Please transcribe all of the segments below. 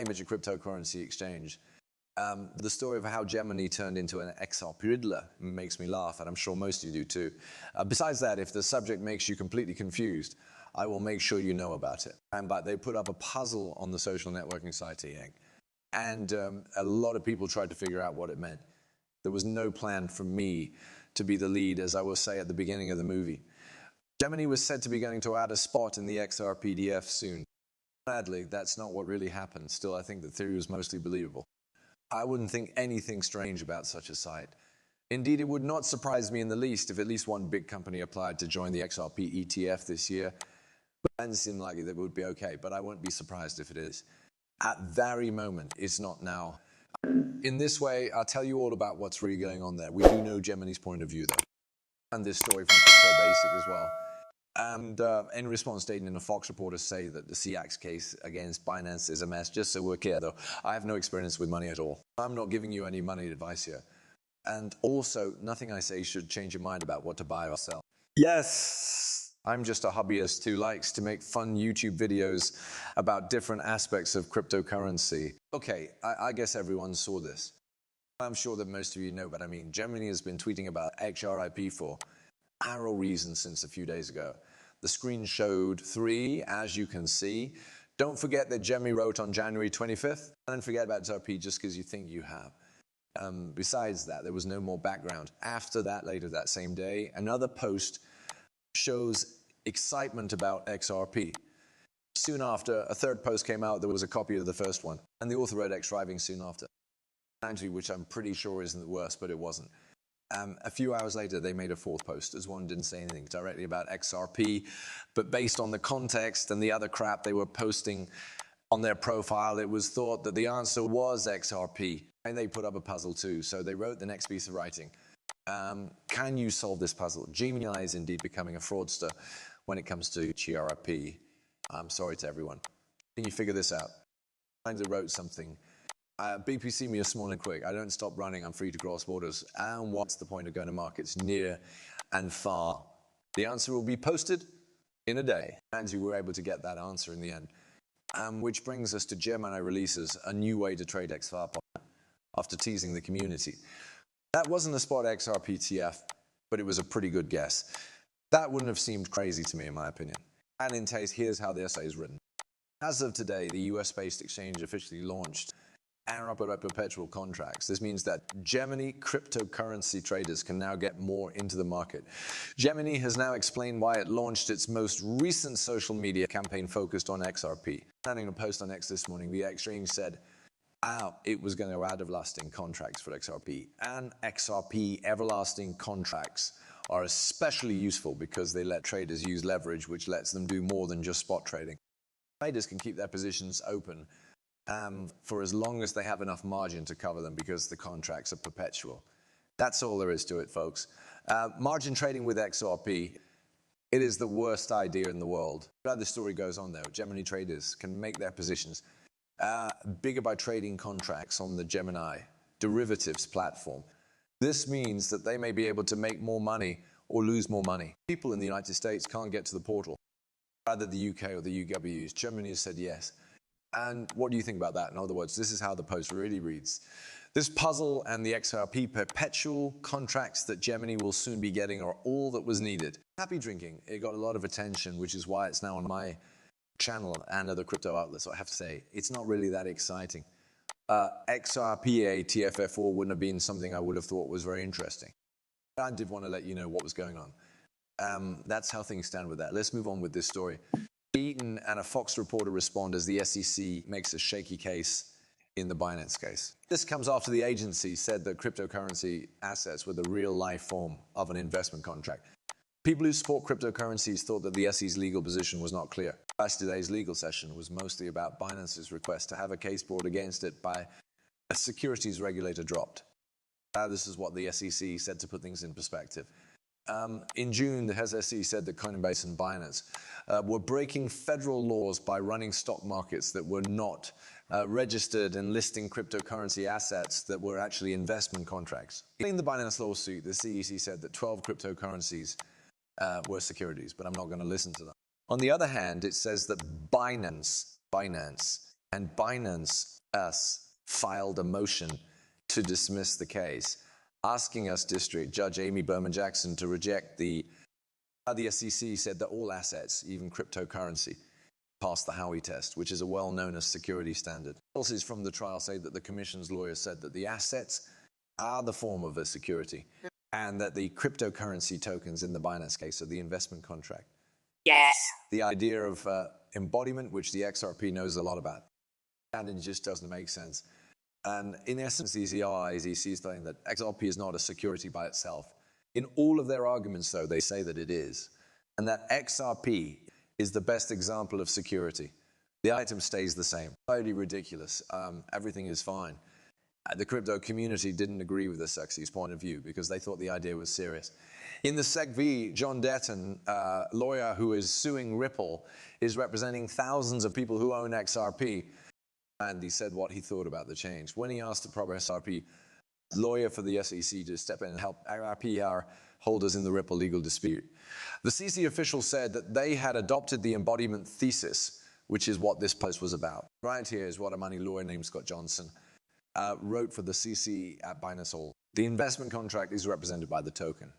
a major cryptocurrency exchange. The story of how Germany turned into an XRP makes me laugh, and I'm sure most of you do too. Besides that, if the subject makes you completely confused, I will make sure you know about it. But they put up a puzzle on the social networking site, and a lot of people tried to figure out what it meant. There was no plan for me to be the lead, as I will say at the beginning of the movie. Germany was said to be going to add a spot in the XRPDF soon. Sadly, that's not what really happened. Still, I think the theory was mostly believable. I wouldn't think anything strange about such a site. Indeed, it would not surprise me in the least if at least one big company applied to join the XRP ETF this year. But it doesn't seem likely that it would be okay, but I won't be surprised if it is. At that very moment, it's not now. In this way, I'll tell you all about what's really going on there. We do know Germany's point of view, though. And this story from Crypto Basic as well. And in response, Dayton and a Fox reporter say that the XRP case against Binance is a mess. Just so we're clear, though, I have no experience with money at all. I'm not giving you any money advice here. And also, nothing I say should change your mind about what to buy or sell. Yes, I'm just a hobbyist who likes to make fun YouTube videos about different aspects of cryptocurrency. Okay, I guess everyone saw this. I'm sure that most of you know, but I mean, Germany has been tweeting about XRP for arrow reasons since a few days ago. The screen showed 3, as you can see. Don't forget that Germany wrote on January 25th. Don't forget about XRP just because you think you have. Besides that, there was no more background. After that, later that same day, another post shows excitement about XRP. Soon after, a third post came out. There was a copy of the first one, and the author wrote X-Riving soon after. Actually, which I'm pretty sure isn't the worst, but it wasn't. A few hours later, they made a fourth post, as one didn't say anything directly about XRP, but based on the context and the other crap they were posting on their profile, it was thought that the answer was XRP. And they put up a puzzle too, so they wrote the next piece of writing. Can you solve this puzzle? Gemini is indeed becoming a fraudster when it comes to XRP. I'm sorry to everyone. Can you figure this out? I wrote something. BPC me a small and quick. I don't stop running. I'm free to cross borders. And what's the point of going to markets near and far? The answer will be posted in a day. And you were able to get that answer in the end. Which brings us to Gemini releases a new way to trade XRP after teasing the community. That wasn't a spot XRP ETF, but it was a pretty good guess. That wouldn't have seemed crazy to me, in my opinion. And in taste, here's how the essay is written. As of today, the US-based exchange officially launched perpetual contracts. This means that Germany cryptocurrency traders can now get more into the market. Germany has now explained why it launched its most recent social media campaign focused on XRP. Sending a post on X this morning, the exchange said it was going to add everlasting contracts for XRP. And XRP everlasting contracts are especially useful because they let traders use leverage, which lets them do more than just spot trading. Traders can keep their positions open for as long as they have enough margin to cover them because the contracts are perpetual. That's all there is to it, folks. Margin trading with XRP, it is the worst idea in the world. But the story goes on though. Gemini traders can make their positions bigger by trading contracts on the Gemini derivatives platform. This means that they may be able to make more money or lose more money. People in the United States can't get to the portal. Either the UK or the UWs. Germany has said yes. And what do you think about that? In other words, this is how the post really reads. This puzzle and the XRP perpetual contracts that Germany will soon be getting are all that was needed. Happy drinking. It got a lot of attention, which is why it's now on my channel and other crypto outlets. So I have to say, it's not really that exciting. XRPA TFF4 wouldn't have been something I would have thought was very interesting. I did want to let you know what was going on. That's how things stand with that. Let's move on with this story. Eaton and a Fox reporter respond as the SEC makes a shaky case in the Binance case. This comes after the agency said that cryptocurrency assets were the real life form of an investment contract. People who support cryptocurrencies thought that the SEC's legal position was not clear. Yesterday's legal session was mostly about Binance's request to have a case brought against it by a securities regulator dropped. This is what the SEC said to put things in perspective. In June, the SEC said that Coinbase and Binance were breaking federal laws by running stock markets that were not registered and listing cryptocurrency assets that were actually investment contracts. In the Binance lawsuit, the CEC said that 12 cryptocurrencies were securities, but I'm not going to listen to that. On the other hand, it says that Binance And Binance, us, filed a motion to dismiss the case, asking us District Judge Amy Berman Jackson to reject the SEC said that all assets, even cryptocurrency, passed the Howey test, which is a well-known as security standard. Sources from the trial say that the commission's lawyers said that the assets are the form of a security and that the cryptocurrency tokens in the Binance case are the investment contract. Yes. The idea of embodiment, which the XRP knows a lot about, and it just doesn't make sense. And in essence, the SEC is saying that XRP is not a security by itself. In all of their arguments, though, they say that it is, and that XRP is the best example of security. The item stays the same. Totally ridiculous. Everything is fine. The crypto community didn't agree with the SEC's point of view because they thought the idea was serious. In the SEC v. John Detton, lawyer who is suing Ripple, is representing thousands of people who own XRP, and he said what he thought about the change. When he asked the proper XRP lawyer for the SEC to step in and help RPR holders in the Ripple legal dispute, the CC official said that they had adopted the embodiment thesis, which is what this post was about. Right here is what a money lawyer named Scott Johnson wrote for the CC at Binance Hall. The investment contract is represented by the token.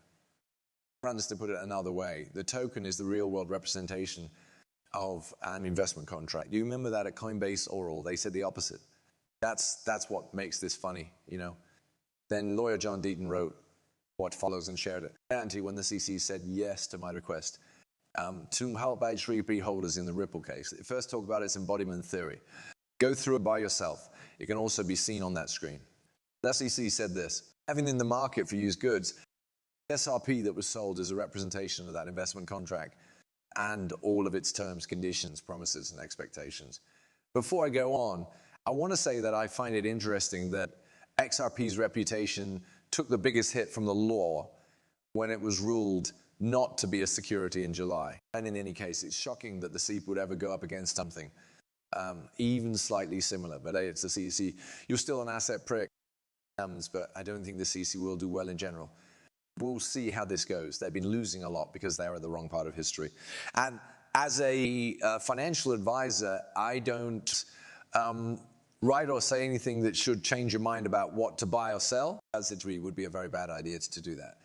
To put it another way, the token is the real-world representation of an investment contract. Do you remember that at Coinbase Oral? They said the opposite. That's what makes this funny, you know. Then lawyer John Deaton wrote what follows and shared it. And when the CC said yes to my request to help XRP holders in the Ripple case. It first talked about its embodiment theory. Go through it by yourself. It can also be seen on that screen. The SEC said this: having in the market for used goods, XRP that was sold is a representation of that investment contract and all of its terms, conditions, promises, and expectations. Before I go on, I want to say that I find it interesting that XRP's reputation took the biggest hit from the law when it was ruled not to be a security in July. And in any case, it's shocking that the SEC would ever go up against something even slightly similar. But hey, it's the CC. You're still an asset prick, but I don't think the CC will do well in general. We'll see how this goes. They've been losing a lot because they're at the wrong part of history. And as a financial advisor, I don't write or say anything that should change your mind about what to buy or sell, as it would be a very bad idea to do that.